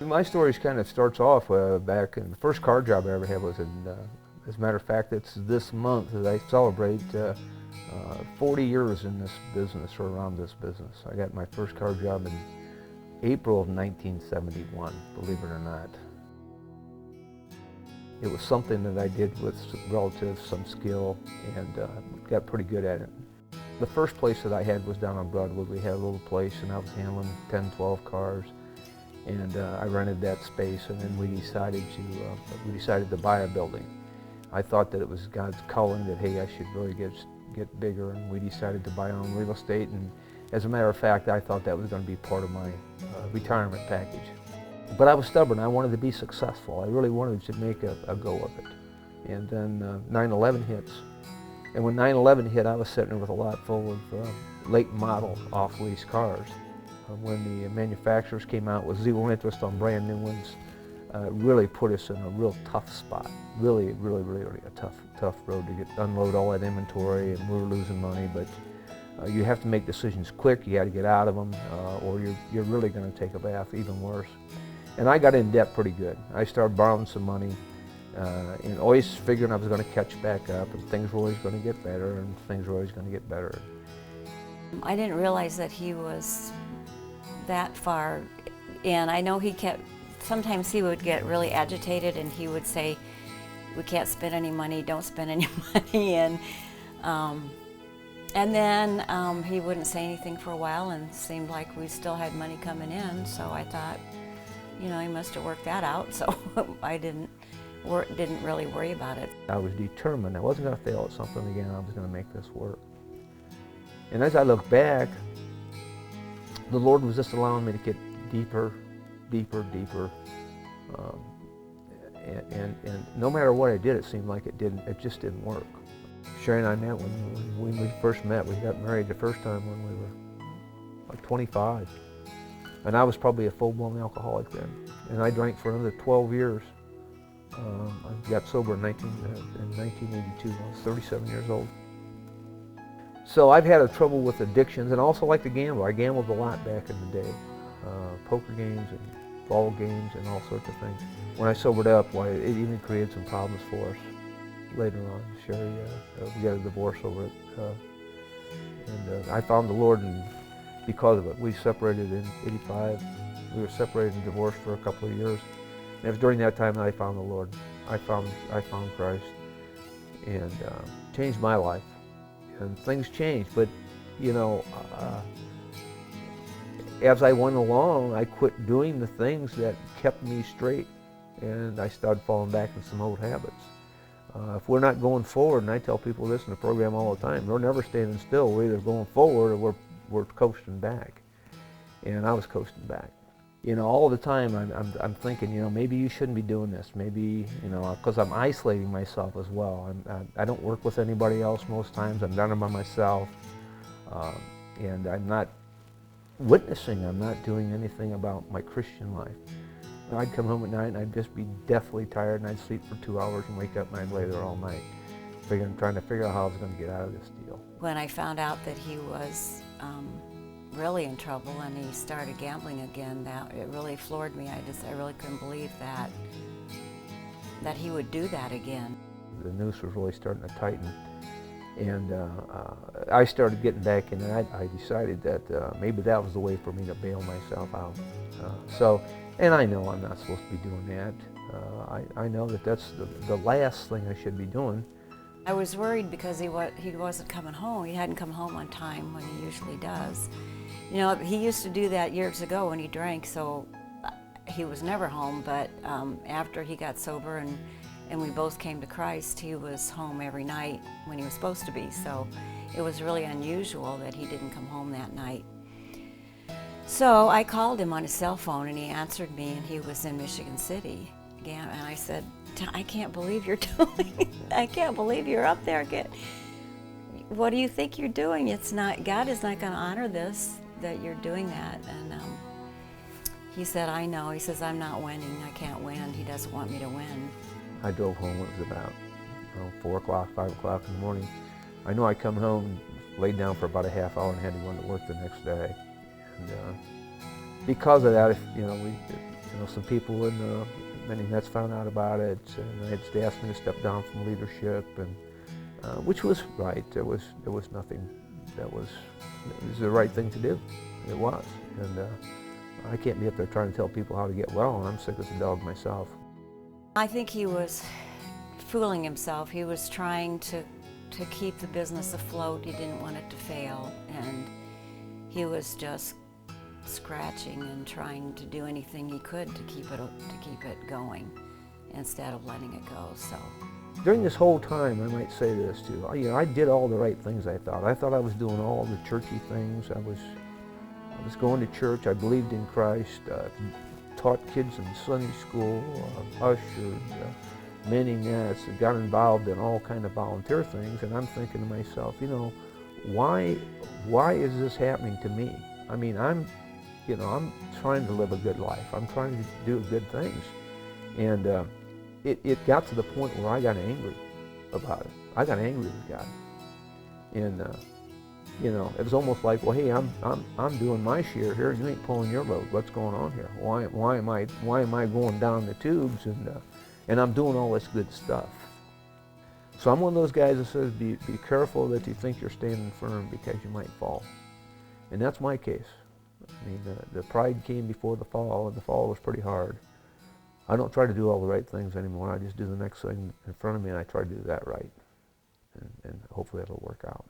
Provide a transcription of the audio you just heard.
My story kind of starts off back in the first car job I ever had was in, as a matter of fact, it's this month that I celebrate 40 years in this business or around this business. I got my first car job in April of 1971, believe it or not. It was something that I did with some skill and got pretty good at it. The first place that I had was down on Broadwood. We had a little place and I was handling 10, 12 cars. And I rented that space, and then we decided to buy a building. I thought that it was God's calling that, hey, I should really get bigger, and we decided to buy our own real estate. And as a matter of fact, I thought that was going to be part of my retirement package. But I was stubborn. I wanted to be successful. I really wanted to make a go of it. And then 9/11 hits. And when 9/11 hit, I was sitting there with a lot full of late model off-lease cars. When the manufacturers came out with zero interest on brand new ones, really put us in a real tough spot. Really a tough road to unload all that inventory, and we were losing money. But you have to make decisions quick. You got to get out of them, or you're really going to take a bath, even worse. And I got in debt pretty good. I started borrowing some money, and always figuring I was going to catch back up, and things were always going to get better, and things were always going to get better. I didn't realize that he was that far in. I know sometimes he would get really agitated and he would say, we can't spend any money, don't spend any money. And then he wouldn't say anything for a while, and it seemed like we still had money coming in, so I thought, he must have worked that out, so I didn't really worry about it. I was determined I wasn't going to fail at something again. I was going to make this work. And as I look back, the Lord was just allowing me to get deeper. And no matter what I did, it seemed like it just didn't work. Sherry and I met when we first met. We got married the first time when we were like 25. And I was probably a full-blown alcoholic then. And I drank for another 12 years. I got sober in 1982. I was 37 years old. So I've had trouble with addictions, and also like to gamble. I gambled a lot back in the day. Poker games and ball games and all sorts of things. When I sobered up, it even created some problems for us later on. Sherry, we got a divorce over it. And I found the Lord, and because of it, we separated in '85. We were separated and divorced for a couple of years. And it was during that time that I found the Lord. I found Christ, and changed my life. And things changed, but as I went along, I quit doing the things that kept me straight, and I started falling back in some old habits. If we're not going forward, and I tell people this in the program all the time, we're never standing still. We're either going forward or we're coasting back. And I was coasting back. All the time I'm thinking, maybe you shouldn't be doing this. Maybe, because I'm isolating myself as well. I don't work with anybody else most times. I'm done by myself. And I'm not witnessing. I'm not doing anything about my Christian life. I'd come home at night and I'd just be deathly tired, and I'd sleep for 2 hours and wake up and I'd lay there all night, trying to figure out how I was going to get out of this deal. When I found out that he was really in trouble and he started gambling again, it really floored me. I really couldn't believe that he would do that again. The noose was really starting to tighten, and I started getting back in, and I decided that maybe that was the way for me to bail myself out. And I know I'm not supposed to be doing that. I know that that's the last thing I should be doing. I was worried because he wasn't coming home. He hadn't come home on time when he usually does. He used to do that years ago when he drank, so he was never home. But after he got sober and we both came to Christ, he was home every night when he was supposed to be. So it was really unusual that he didn't come home that night. So I called him on his cell phone, and he answered me, and he was in Michigan City. And I said, I can't believe you're doing. I can't believe you're up there. What do you think you're doing? God is not going to honor this, that you're doing that. And he said, I know. He says, I'm not winning. I can't win. He doesn't want me to win. I drove home. It was about 4 o'clock, 5 o'clock in the morning. I know I come home, laid down for about a half hour, and had to go into work the next day. And because of that, some people in the Mets found out about it, and they asked me to step down from leadership, and which was right. There was nothing it was the right thing to do. It was, and I can't be up there trying to tell people how to get well, and I'm sick as a dog myself. I think he was fooling himself. He was trying to keep the business afloat. He didn't want it to fail, and he was just scratching and trying to do anything he could to keep it going instead of letting it go. So during this whole time, I might say this too. I did all the right things. I thought I was doing all the churchy things. I was going to church. I believed in Christ. Taught kids in Sunday school. Ushered. Many nets. Got involved in all kind of volunteer things. And I'm thinking to myself, why is this happening to me? I mean, I'm trying to live a good life. I'm trying to do good things. And it got to the point where I got angry about it. I got angry with God. And, it was almost like, well, hey, I'm doing my share here, and you ain't pulling your load. What's going on here? Why am I going down the tubes and I'm doing all this good stuff? So I'm one of those guys that says, be careful that you think you're standing firm, because you might fall. And that's my case. I mean, the pride came before the fall, and the fall was pretty hard. I don't try to do all the right things anymore. I just do the next thing in front of me, and I try to do that right. And hopefully it'll work out.